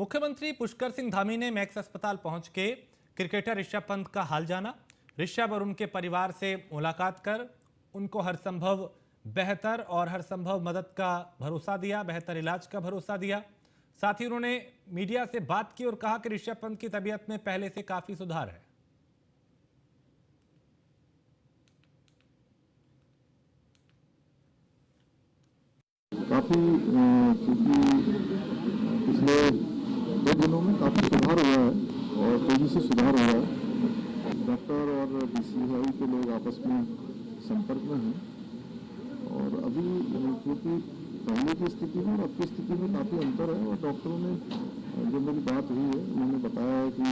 मुख्यमंत्री पुष्कर सिंह धामी ने मैक्स अस्पताल पहुंच के क्रिकेटर ऋषभ पंत का हाल जाना। ऋषभ और उनके परिवार से मुलाकात कर उनको हर संभव बेहतर और हर संभव मदद का भरोसा दिया, बेहतर इलाज का भरोसा दिया। साथ ही उन्होंने मीडिया से बात की और कहा कि ऋषभ पंत की तबीयत में पहले से काफी सुधार है। काफी क्योंकि पिछले 2 दिनों में काफी सुधार हुआ है और तेजी से सुधार हुआ है। डॉक्टर और बीसीसीआई के लोग आपस में संपर्क में हैं और अभी क्योंकि पहले की स्थिति में और अब की स्थिति में काफी अंतर है और डॉक्टरों ने जो मेरी बात हुई है उन्होंने बताया है कि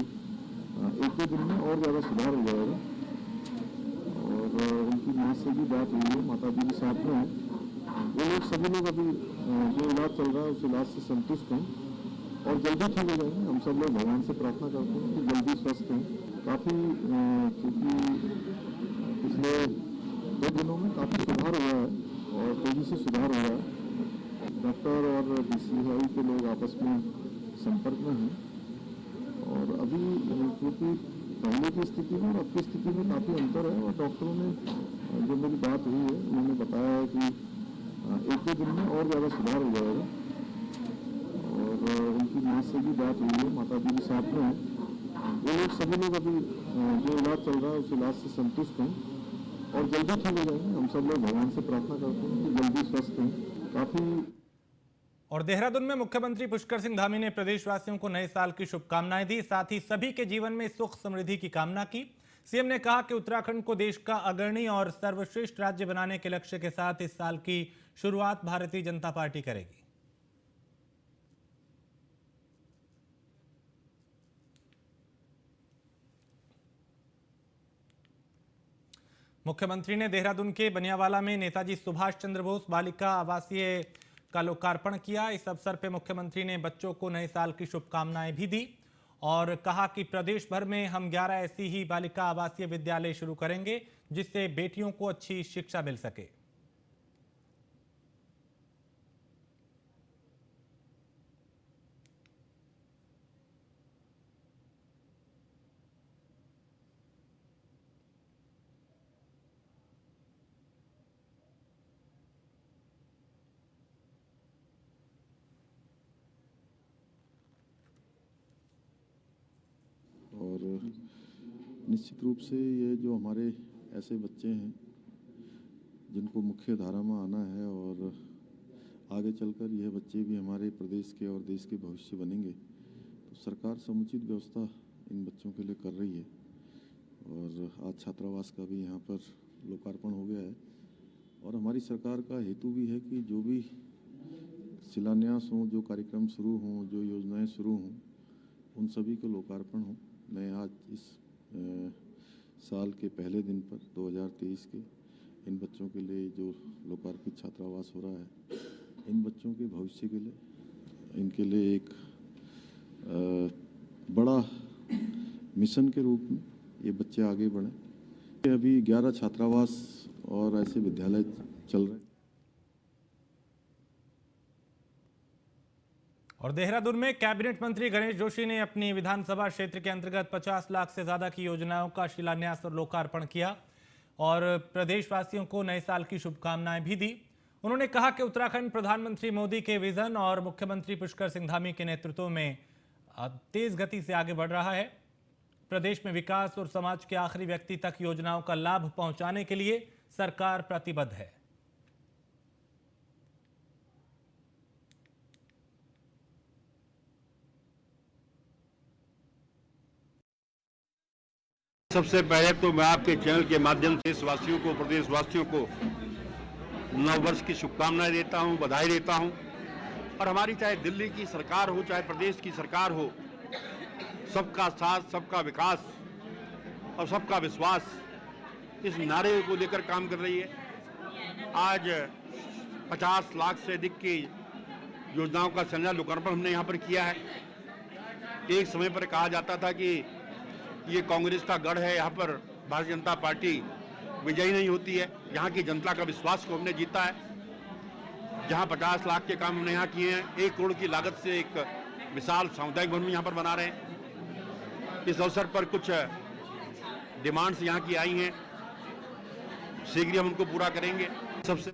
1-2 दिन में और ज़्यादा सुधार हो जाएगा। और उनकी माँ से भी बात हुई है, माता जी के साथ में वो लोग सभी लोग अभी जो इलाज चल रहा है उस इलाज से संतुष्ट हैं और जल्दी ठीक हो जाएंगे। हम सब लोग भगवान से प्रार्थना करते हैं कि जल्दी स्वस्थ हैं। काफ़ी क्योंकि पिछले 2 दिनों में काफ़ी सुधार हुआ है और तेजी से सुधार हुआ है। डॉक्टर और बीसीसीआई के लोग आपस में संपर्क में हैं और अभी क्योंकि पहले की स्थिति में और अब की स्थिति में काफ़ी अंतर है और डॉक्टरों ने जो मेरी बात हुई है उन्होंने बताया है कि 1-2 दिन में और ज़्यादा सुधार हो जाएगा। और उनकी माँ से भी बात हुई है, माता जी के साथ में वो लोग सभी लोग अभी जो इलाज चल रहा है उस इलाज से संतुष्ट हैं और जल्दी ठीक हो जाएंगे। हम सब लोग भगवान से प्रार्थना करते हैं कि जल्दी स्वस्थ हैं। काफ़ी। और देहरादून में मुख्यमंत्री पुष्कर सिंह धामी ने प्रदेशवासियों को नए साल की शुभकामनाएं दी। साथ ही सभी के जीवन में सुख समृद्धि की कामना की। सीएम ने कहा कि उत्तराखंड को देश का अग्रणी और सर्वश्रेष्ठ राज्य बनाने के लक्ष्य के साथ इस साल की शुरुआत भारतीय जनता पार्टी करेगी। मुख्यमंत्री ने देहरादून के बनियावाला में नेताजी सुभाष चंद्र बोस बालिका आवासीय का लोकार्पण किया। इस अवसर पर मुख्यमंत्री ने बच्चों को नए साल की शुभकामनाएं भी दी और कहा कि प्रदेश भर में हम 11 ऐसी ही बालिका आवासीय विद्यालय शुरू करेंगे जिससे बेटियों को अच्छी शिक्षा मिल सके। और निश्चित रूप से ये जो हमारे ऐसे बच्चे हैं जिनको मुख्य धारा में आना है और आगे चलकर यह बच्चे भी हमारे प्रदेश के और देश के भविष्य बनेंगे, तो सरकार समुचित व्यवस्था इन बच्चों के लिए कर रही है। और आज छात्रावास का भी यहाँ पर लोकार्पण हो गया है और हमारी सरकार का हेतु भी है कि जो भी शिलान्यास हों, जो कार्यक्रम शुरू हों, जो योजनाएं शुरू हों, उन सभी को लोकार्पण हो। मैं आज इस साल के पहले दिन पर 2023 के इन बच्चों के लिए जो लोकार्पित छात्रावास हो रहा है, इन बच्चों के भविष्य के लिए, इनके लिए एक बड़ा मिशन के रूप में ये बच्चे आगे बढ़ें। अभी 11 छात्रावास और ऐसे विद्यालय चल रहे हैं। और देहरादून में कैबिनेट मंत्री गणेश जोशी ने अपनी विधानसभा क्षेत्र के अंतर्गत 50 लाख से ज्यादा की योजनाओं का शिलान्यास और लोकार्पण किया और प्रदेशवासियों को नए साल की शुभकामनाएं भी दी। उन्होंने कहा कि उत्तराखंड प्रधानमंत्री मोदी के विजन और मुख्यमंत्री पुष्कर सिंह धामी के नेतृत्व में तेज गति से आगे बढ़ रहा है। प्रदेश में विकास और समाज के आखिरी व्यक्ति तक योजनाओं का लाभ पहुंचाने के लिए सरकार प्रतिबद्ध है। सबसे पहले तो मैं आपके चैनल के माध्यम से देशवासियों को, प्रदेशवासियों को नव वर्ष की शुभकामनाएं देता हूं, बधाई देता हूं। और हमारी चाहे दिल्ली की सरकार हो, चाहे प्रदेश की सरकार हो, सबका साथ, सबका विकास और सबका विश्वास, इस नारे को लेकर काम कर रही है। आज 50 लाख से अधिक की योजनाओं का संचालन लोकार्पण हमने यहाँ पर किया है। एक समय पर कहा जाता था कि ये कांग्रेस का गढ़ है, यहाँ पर भारतीय जनता पार्टी विजयी नहीं होती है। यहाँ की जनता का विश्वास को हमने जीता है। जहाँ 50 लाख के काम हमने यहाँ किए हैं, 1 करोड़ की लागत से एक विशाल सामुदायिक भवन यहाँ पर बना रहे हैं। इस अवसर पर कुछ डिमांड्स यहाँ की आई हैं, शीघ्र ही हम उनको पूरा करेंगे। सबसे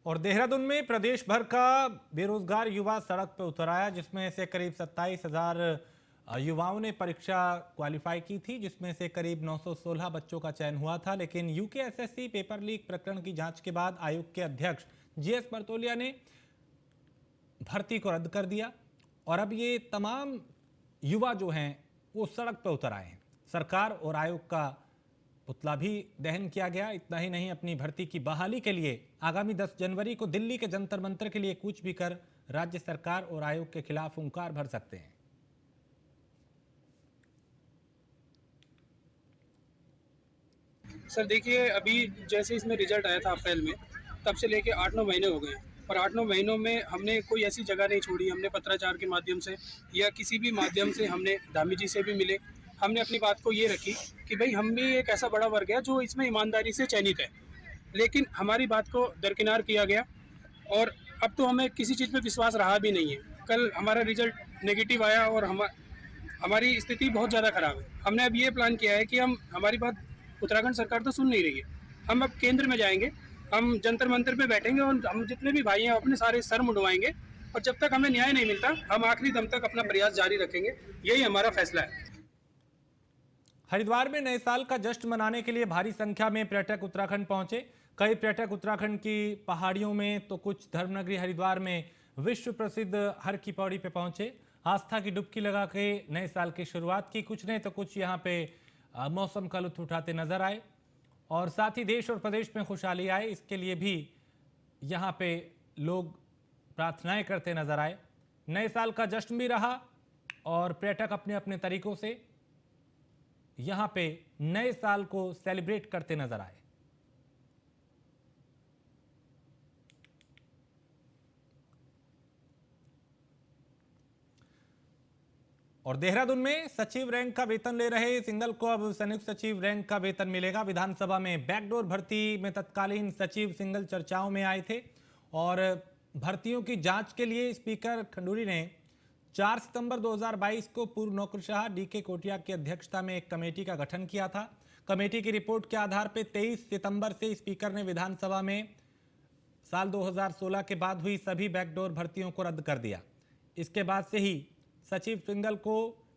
और देहरादून में प्रदेश भर का बेरोजगार युवा सड़क पर उतर आया, जिसमें से करीब 27,000 युवाओं ने परीक्षा क्वालिफाई की थी, जिसमें से करीब 916 बच्चों का चयन हुआ था। लेकिन यूकेएसएससी पेपर लीक प्रकरण की जांच के बाद आयोग के अध्यक्ष जीएस मर्तोलिया ने भर्ती को रद्द कर दिया और अब ये तमाम युवा जो हैं वो सड़क पर उतर आए हैं। सरकार और आयोग का पुतला भी दहन किया गया। इतना ही नहीं, अपनी भर्ती की बहाली के लिए आगामी 10 जनवरी को दिल्ली के जंतर मंतर के लिए कूच भी कर राज्य सरकार और आयोग के खिलाफ हुंकार भर सकते हैं। सर देखिए, अभी जैसे इसमें रिजल्ट आया था अप्रैल में, तब से लेके 8-9 महीने हो गए और 8-9 महीनों में हमने कोई ऐसी जगह नहीं छोड़ी। हमने पत्राचार के माध्यम से या किसी भी माध्यम से हमने धामी जी से भी मिले, हमने अपनी बात को ये रखी कि भाई हम भी एक ऐसा बड़ा वर्ग है जो इसमें ईमानदारी से चयनित है, लेकिन हमारी बात को दरकिनार किया गया और अब तो हमें किसी चीज़ पे विश्वास रहा भी नहीं है। कल हमारा रिजल्ट नेगेटिव आया और हमारी स्थिति बहुत ज़्यादा ख़राब है। हमने अब ये प्लान किया है कि हमारी बात उत्तराखंड सरकार तो सुन नहीं रही है, हम अब केंद्र में जाएंगे, हम जंतर मंतर पे बैठेंगे और हम जितने भी भाई हैं अपने सारे सर मुंडवाएंगे और जब तक हमें न्याय नहीं मिलता हम आखिरी दम तक अपना प्रयास जारी रखेंगे। यही हमारा फैसला है। हरिद्वार में नए साल का जश्न मनाने के लिए भारी संख्या में पर्यटक उत्तराखंड पहुंचे। कई पर्यटक उत्तराखंड की पहाड़ियों में तो कुछ धर्मनगरी हरिद्वार में विश्व प्रसिद्ध हर की पौड़ी पे पहुंचे। आस्था की डुबकी लगा के नए साल की शुरुआत की। कुछ नहीं तो कुछ यहाँ पे मौसम का लुत्फ उठाते नजर आए और साथ ही देश और प्रदेश में खुशहाली आए, इसके लिए भी यहाँ पे लोग प्रार्थनाएं करते नजर आए। नए साल का जश्न भी रहा और पर्यटक अपने अपने तरीकों से यहाँ पे नए साल को सेलिब्रेट करते नजर आए। और देहरादून में सचिव रैंक का वेतन ले रहे सिंगल को अब संयुक्त सचिव रैंक का वेतन मिलेगा। विधानसभा में बैकडोर भर्ती में तत्कालीन सचिव सिंगल चर्चाओं में आए थे और भर्तियों की जांच के लिए स्पीकर खंडूरी ने 4 सितंबर 2022 को पूर्व नौकरशाह डीके कोटिया की अध्यक्षता में एक कमेटी का गठन किया था। कमेटी की रिपोर्ट के आधार पर 23 सितंबर से स्पीकर ने विधानसभा में साल 2016 के बाद हुई सभी बैकडोर भर्तियों को रद्द कर दिया। इसके बाद से ही सचिव सिंगल को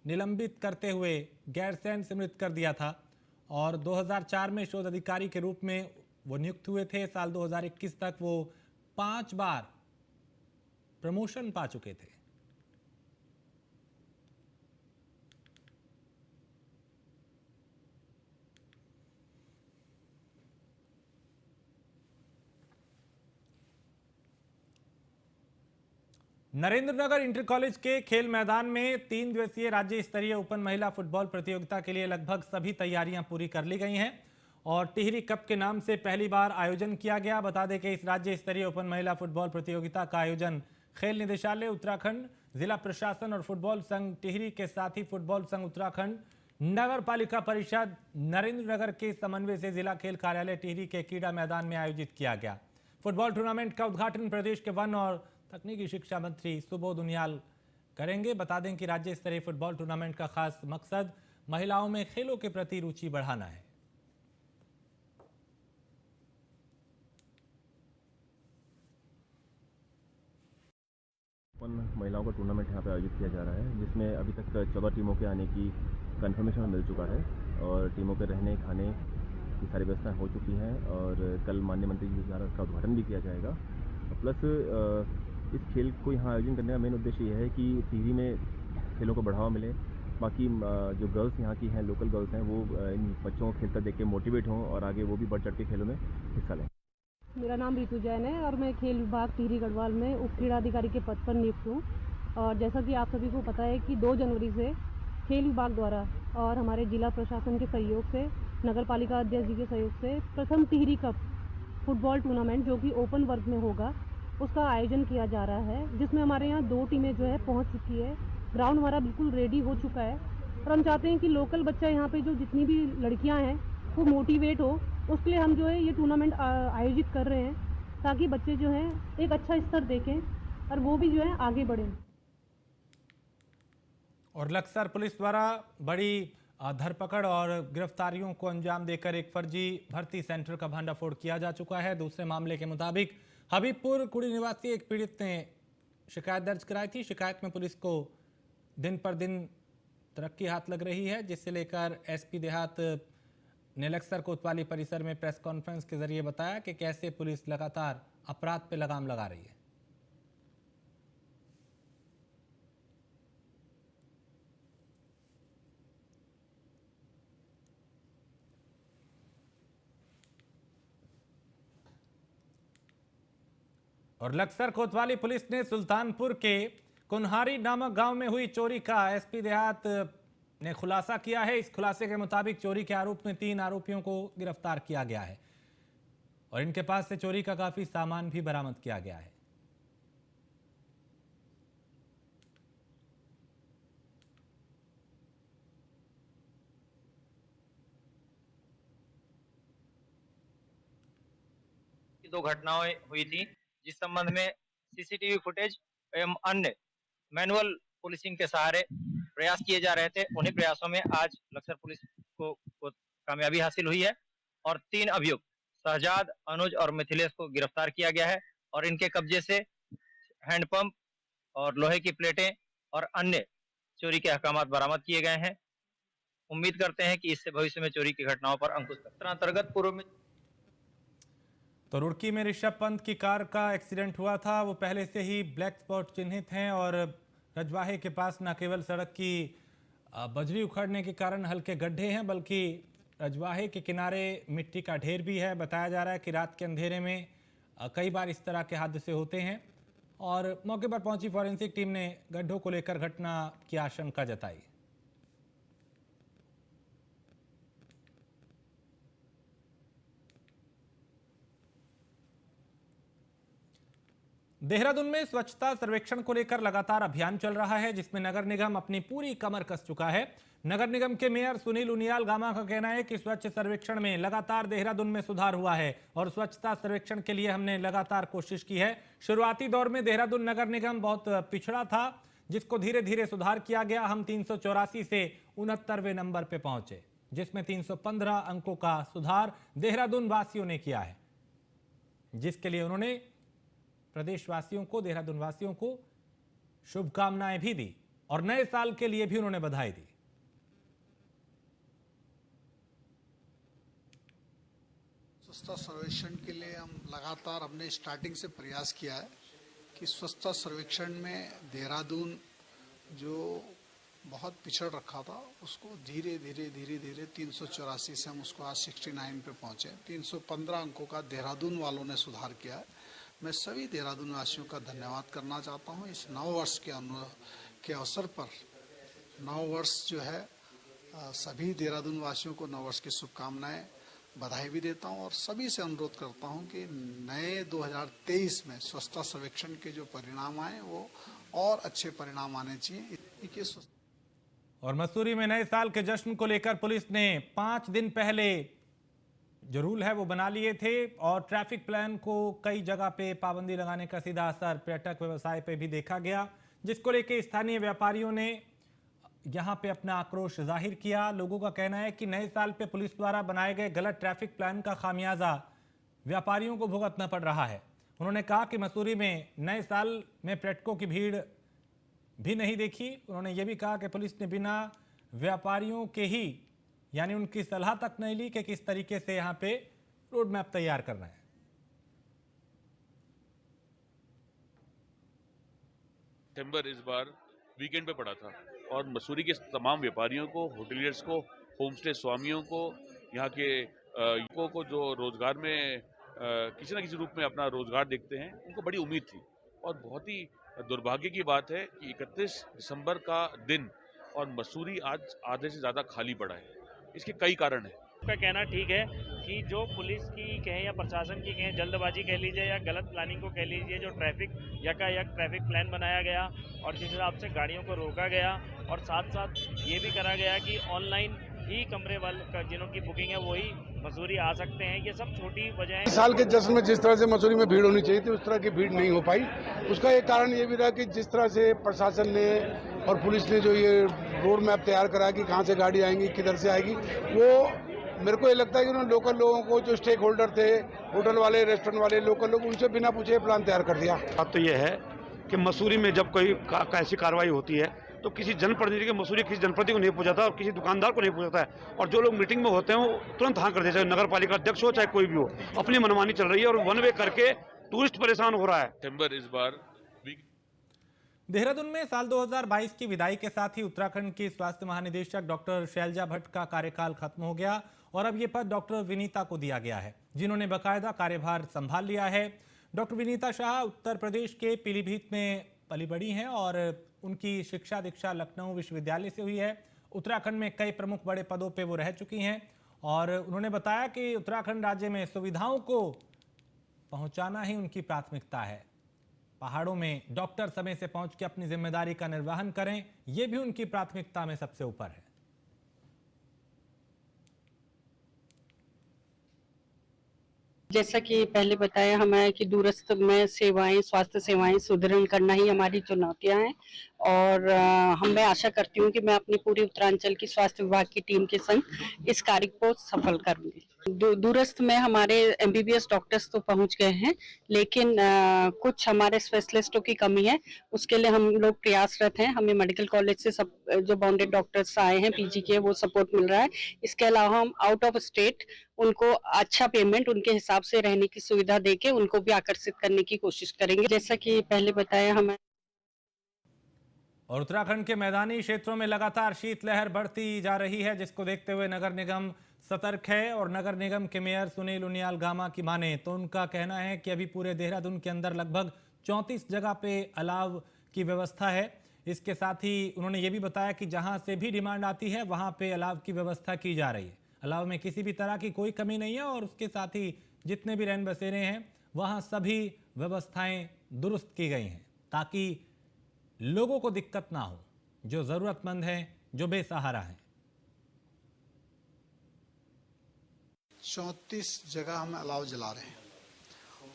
निलंबित करते हुए गैरसैंण स्मृत कर दिया था और 2004 में शोध अधिकारी के रूप में वो नियुक्त हुए थे। साल 2021 तक वो 5 बार प्रमोशन पा चुके थे। नरेंद्रनगर इंटर कॉलेज के खेल मैदान में 3 दिवसीय राज्य स्तरीय ओपन महिला फुटबॉल प्रतियोगिता के लिए लगभग सभी तैयारियां पूरी कर ली गई हैं और टिहरी कप के नाम से पहली बार आयोजन किया गया। बता दें कि इस राज्य स्तरीय ओपन महिला फुटबॉल प्रतियोगिता का आयोजन खेल निदेशालय उत्तराखंड, जिला प्रशासन और फुटबॉल संघ टिहरी के साथ ही फुटबॉल संघ उत्तराखंड, नगर पालिका परिषद नरेंद्रनगर के समन्वय से जिला खेल कार्यालय टिहरी के क्रीड़ा मैदान में आयोजित किया गया। फुटबॉल टूर्नामेंट का उद्घाटन प्रदेश के वन और तकनीकी शिक्षा मंत्री सुबोध उनियाल करेंगे। बता दें कि राज्य स्तरीय फुटबॉल टूर्नामेंट का खास मकसद महिलाओं में खेलों के प्रति रुचि बढ़ाना है। महिलाओं का टूर्नामेंट यहाँ पे आयोजित किया जा रहा है, जिसमें अभी तक 14 टीमों के आने की कंफर्मेशन मिल चुका है और टीमों के रहने खाने की सारी व्यवस्थाएं हो चुकी हैं और कल माननीय मंत्री जी द्वारा इसका उद्घाटन भी किया जाएगा। प्लस इस खेल को यहाँ आयोजन करने का मेन उद्देश्य यह है कि टिहरी में खेलों को बढ़ावा मिले। बाकी जो गर्ल्स यहाँ की हैं, लोकल गर्ल्स हैं, वो इन बच्चों को खेलता देख के मोटिवेट हों और आगे वो भी बढ़ चढ़ के खेलों में हिस्सा लें। मेरा नाम रितु जैन है और मैं खेल विभाग टिहरी गढ़वाल में उप क्रीड़ा अधिकारी के पद पर नियुक्त हूँ। और जैसा कि आप सभी को पता है कि 2 जनवरी से खेल विभाग द्वारा और हमारे जिला प्रशासन के सहयोग से, नगर पालिका अध्यक्ष जी के सहयोग से प्रथम टिहरी कप फुटबॉल टूर्नामेंट जो कि ओपन वर्ग में होगा उसका आयोजन किया जा रहा है, जिसमें हमारे यहाँ 2 टीमें जो है पहुँच चुकी है। ग्राउंड हमारा बिल्कुल रेडी हो चुका है और हम चाहते हैं कि लोकल बच्चा यहाँ पे जो जितनी भी लड़कियाँ हैं वो मोटिवेट हो, उसके लिए हम जो है ये टूर्नामेंट आयोजित कर रहे हैं ताकि बच्चे जो हैं एक अच्छा स्तर देखें और वो भी जो है आगे बढ़ें। और लक्सर पुलिस द्वारा बड़ी धरपकड़ और गिरफ्तारियों को अंजाम देकर एक फर्जी भर्ती सेंटर का भंडाफोड़ किया जा चुका है। दूसरे मामले के मुताबिक हबीबपुर कुड़ी निवासी एक पीड़ित ने शिकायत दर्ज कराई थी। शिकायत में पुलिस को दिन पर दिन तरक्की हाथ लग रही है, जिससे लेकर एसपी देहात ने लक्सर कोतवाली परिसर में प्रेस कॉन्फ्रेंस के जरिए बताया कि कैसे पुलिस लगातार अपराध पर लगाम लगा रही है। और लक्सर कोतवाली पुलिस ने सुल्तानपुर के कुन्हारी नामक गांव में हुई चोरी का एसपी देहात ने खुलासा किया है। इस खुलासे के मुताबिक चोरी के आरोप में 3 आरोपियों को गिरफ्तार किया गया है और इनके पास से चोरी का काफी सामान भी बरामद किया गया है। दो घटनाएं हुई थी जिस संबंध में सीसीटीवी फुटेज एवं अन्य मैनुअल पुलिसिंग के सहारे प्रयास किए जा रहे थे। उन्हीं प्रयासों में आज लक्सर पुलिस को कामयाबी हासिल हुई है और 3 अभियुक्त शहजाद, अनुज और मिथिलेश को गिरफ्तार किया गया है और इनके कब्जे से हैंडपंप और लोहे की प्लेटें और अन्य चोरी के अहकामात बरामद किए गए हैं। उम्मीद करते हैं कि इससे भविष्य में चोरी की घटनाओं पर अंकुश अंतर्गत पूर्व में तो रुड़की में ऋषभ पंत की कार का एक्सीडेंट हुआ था। वो पहले से ही ब्लैक स्पॉट चिन्हित हैं और रजवाहे के पास न केवल सड़क की बजरी उखड़ने के कारण हल्के गड्ढे हैं, बल्कि रजवाहे के किनारे मिट्टी का ढेर भी है। बताया जा रहा है कि रात के अंधेरे में कई बार इस तरह के हादसे होते हैं और मौके पर पहुंची फॉरेंसिक टीम ने गड्ढों को लेकर घटना की आशंका जताई। देहरादून में स्वच्छता सर्वेक्षण को लेकर लगातार अभियान चल रहा है, जिसमें नगर निगम अपनी पूरी कमर कस चुका है। नगर निगम के मेयर सुनील उनियाल गामा का कहना है कि स्वच्छ सर्वेक्षण में लगातार देहरादून में सुधार हुआ है और स्वच्छता सर्वेक्षण के लिए हमने लगातार कोशिश की है। शुरुआती दौर में देहरादून नगर निगम बहुत पिछड़ा था, जिसको धीरे धीरे सुधार किया गया। हम 384 से 69वें नंबर पे पहुंचे, जिसमें 315 अंकों का सुधार देहरादून वासियों ने किया है, जिसके लिए उन्होंने प्रदेशवासियों को, देहरादून वासियों को शुभकामनाएं भी दी और नए साल के लिए भी उन्होंने बधाई दी। स्वच्छता सर्वेक्षण के लिए हम लगातार हमने स्टार्टिंग से प्रयास किया है कि स्वच्छता सर्वेक्षण में देहरादून जो बहुत पिछड़ रखा था उसको धीरे धीरे 384 से हम उसको आज 69 पे पहुंचे। 315 अंकों का देहरादून वालों ने सुधार किया है। मैं सभी देहरादून वासियों का धन्यवाद करना चाहता हूं। इस नव वर्ष के अवसर पर नव वर्ष जो है सभी देहरादून वासियों को नव वर्ष की शुभकामनाएं, बधाई भी देता हूं और सभी से अनुरोध करता हूं कि नए 2023 में स्वच्छता सर्वेक्षण के जो परिणाम आए वो और अच्छे परिणाम आने चाहिए। और मसूरी में नए साल के जश्न को लेकर पुलिस ने 5 दिन पहले जो रूल है वो बना लिए थे और ट्रैफिक प्लान को कई जगह पे पाबंदी लगाने का सीधा असर पर्यटक व्यवसाय पे भी देखा गया, जिसको लेकर स्थानीय व्यापारियों ने यहां पे अपना आक्रोश जाहिर किया। लोगों का कहना है कि नए साल पे पुलिस द्वारा बनाए गए गलत ट्रैफिक प्लान का खामियाजा व्यापारियों को भुगतना पड़ रहा है। उन्होंने कहा कि मसूरी में नए साल में पर्यटकों की भीड़ भी नहीं देखी। उन्होंने ये भी कहा कि पुलिस ने बिना व्यापारियों के ही यानी उनकी सलाह तक नहीं ली कि किस तरीके से यहाँ पे रोड मैप तैयार करना है। सितंबर इस बार वीकेंड पे पड़ा था और मसूरी के तमाम व्यापारियों को, होटलियर्स को, होमस्टे स्वामियों को, यहाँ के युवकों को जो रोजगार में किसी न किसी रूप में अपना रोजगार देखते हैं, उनको बड़ी उम्मीद थी। और बहुत ही दुर्भाग्य की बात है कि 31 दिसंबर का दिन और मसूरी आज आधे से ज़्यादा खाली पड़ा है। इसके कई कारण हैं। का कहना ठीक है कि जो पुलिस की कहें या प्रशासन की कहें, जल्दबाजी कह लीजिए या गलत प्लानिंग को कह लीजिए, जो ट्रैफिक यकायक ट्रैफिक प्लान बनाया गया और जिस हिसाब से गाड़ियों को रोका गया और साथ साथ ये भी करा गया कि ऑनलाइन ही कमरे वाले जिनों की बुकिंग है वही मसूरी आ सकते हैं, ये सब छोटी वजह है। साल के जश्न में जिस तरह से मसूरी में भीड़ होनी चाहिए थी उस तरह की भीड़ नहीं हो पाई। उसका एक कारण ये भी रहा कि जिस तरह से प्रशासन ने और पुलिस ने जो ये रोड मैप तैयार करा कि कहाँ से गाड़ी आएंगी, किधर से आएगी। वो मेरे को ये लगता है कि उन्होंने लोकल लोगों को, जो स्टेक होल्डर थे, होटल वाले, रेस्टोरेंट वाले, लोकल लोग, उनसे बिना पूछे प्लान तैयार कर दिया। बात तो ये है कि मसूरी में जब कोई ऐसी कार्रवाई होती है तो किसी जनप्रतिनिधि के मसूरी किसी जनप्रतिनिधि को नहीं पूछाता और किसी दुकानदार को नहीं पूछाता है, और जो लोग मीटिंग में होते हैं वो तुरंत हाँ कर देते हैं, नगर पालिका अध्यक्ष हो चाहे कोई भी हो, अपनी मनमानी चल रही है और वन वे करके टूरिस्ट परेशान हो रहा है। सितंबर इस बार देहरादून में साल 2022 की विदाई के साथ ही उत्तराखंड की स्वास्थ्य महानिदेशक डॉक्टर शैलजा भट्ट का कार्यकाल खत्म हो गया और अब ये पद डॉक्टर विनीता को दिया गया है, जिन्होंने बाकायदा कार्यभार संभाल लिया है। डॉक्टर विनीता शाह उत्तर प्रदेश के पीलीभीत में पली बड़ी हैं और उनकी शिक्षा दीक्षा लखनऊ विश्वविद्यालय से हुई है। उत्तराखंड में कई प्रमुख बड़े पदों पे वो रह चुकी हैं और उन्होंने बताया कि उत्तराखंड राज्य में सुविधाओं को पहुंचाना ही उनकी प्राथमिकता है। पहाड़ों में डॉक्टर समय से पहुंच के अपनी जिम्मेदारी का निर्वहन करें, यह भी उनकी प्राथमिकता में सबसे ऊपर है। जैसा कि पहले बताया हमें कि दूरस्थ में सेवाएं, स्वास्थ्य सेवाएं सुदृढ़ करना ही हमारी चुनौतियां हैं और मैं आशा करती हूं कि मैं अपनी पूरी उत्तरांचल की स्वास्थ्य विभाग की टीम के संग इस कार्य को सफल करूंगी। दूरस्थ में हमारे MBBS डॉक्टर्स तो पहुंच गए हैं, लेकिन कुछ हमारे स्पेशलिस्टों की कमी है, उसके लिए हम लोग प्रयासरत हैं। हमें मेडिकल कॉलेज से सब जो बाउंडेड डॉक्टर्स आए हैं PG के, वो सपोर्ट मिल रहा है। इसके अलावा हम आउट ऑफ स्टेट उनको अच्छा पेमेंट, उनके हिसाब से रहने की सुविधा देके उनको भी आकर्षित करने की कोशिश करेंगे। जैसा कि पहले बताया हमें। और उत्तराखंड के मैदानी क्षेत्रों में लगातार शीतलहर बढ़ती जा रही है, जिसको देखते हुए नगर निगम सतर्क है। और नगर निगम के मेयर सुनील उनियाल गामा की माने तो उनका कहना है कि अभी पूरे देहरादून के अंदर लगभग 34 जगह पे अलाव की व्यवस्था है। इसके साथ ही उन्होंने ये भी बताया कि जहां से भी डिमांड आती है वहां पे अलाव की व्यवस्था की जा रही है। अलाव में किसी भी तरह की कोई कमी नहीं है और उसके साथ ही जितने भी रैन बसेरे हैं वहां सभी व्यवस्थाएं दुरुस्त की गई हैं ताकि लोगों को दिक्कत ना हो, जो जरूरतमंद हैं, जो बेसहारा हैं। 34 जगह हम अलाव जला रहे हैं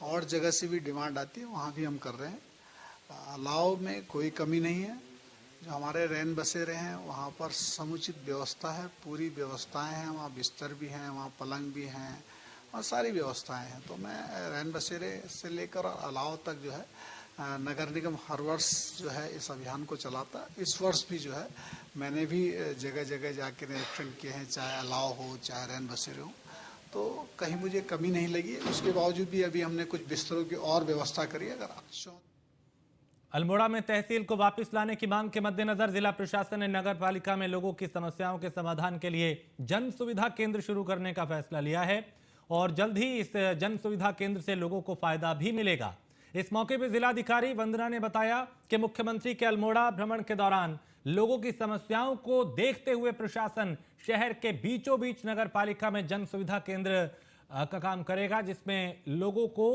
और जगह से भी डिमांड आती है वहाँ भी हम कर रहे हैं। अलाव में कोई कमी नहीं है। जो हमारे रैन बसेरे हैं वहाँ पर समुचित व्यवस्था है, पूरी व्यवस्थाएं हैं, वहाँ बिस्तर भी हैं, वहाँ पलंग भी हैं और सारी व्यवस्थाएं हैं। तो मैं रैन बसेरे से लेकर अलाव तक जो है नगर निगम हर वर्ष जो है इस अभियान को चलाता है। इस वर्ष भी जो है मैंने भी जगह जगह जाके निरीक्षण किए हैं, चाहे अलाव हो चाहे रैन बसेरे हो, तो कहीं मुझे कमी नहीं लगी। उसके बावजूद भी अभी हमने कुछ बिस्तरों की और व्यवस्था करी है। अगर अल्मोड़ा में तहसील को वापस लाने की मांग के मद्देनजर जिला प्रशासन ने नगर पालिका में लोगों की समस्याओं के समाधान के लिए जन सुविधा केंद्र शुरू करने का फैसला लिया है और जल्द ही इस जन सुविधा केंद्र से लोगों को फायदा भी मिलेगा। इस मौके पर जिलाधिकारी वंदना ने बताया कि मुख्यमंत्री के अल्मोड़ा भ्रमण के दौरान लोगों की समस्याओं को देखते हुए प्रशासन शहर के बीचों बीच नगर पालिका में जन सुविधा केंद्र का काम करेगा, जिसमें लोगों को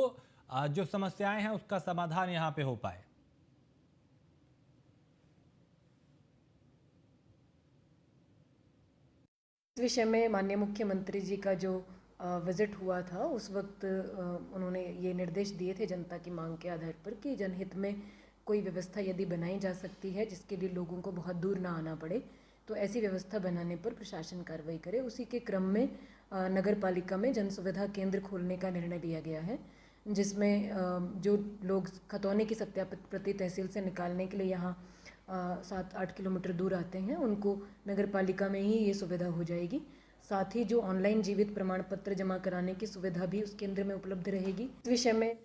जो समस्याएं हैं उसका समाधान यहां पे हो पाए। इस विषय में माननीय मुख्यमंत्री जी का जो विजिट हुआ था उस वक्त उन्होंने ये निर्देश दिए थे जनता की मांग के आधार पर कि जनहित में कोई व्यवस्था यदि बनाई जा सकती है जिसके लिए लोगों को बहुत दूर ना आना पड़े, तो ऐसी व्यवस्था बनाने पर प्रशासन कार्रवाई करे। उसी के क्रम में नगर पालिका में जन सुविधा केंद्र खोलने का निर्णय लिया गया है, जिसमें जो लोग खतौनी की सत्यापित प्रति तहसील से निकालने के लिए यहाँ 7-8 किलोमीटर दूर आते हैं, उनको नगर पालिका में ही ये सुविधा हो जाएगी। साथ ही जो ऑनलाइन जीवित प्रमाण पत्र जमा कराने की सुविधा भी उस केंद्र में उपलब्ध रहेगी। इस विषय में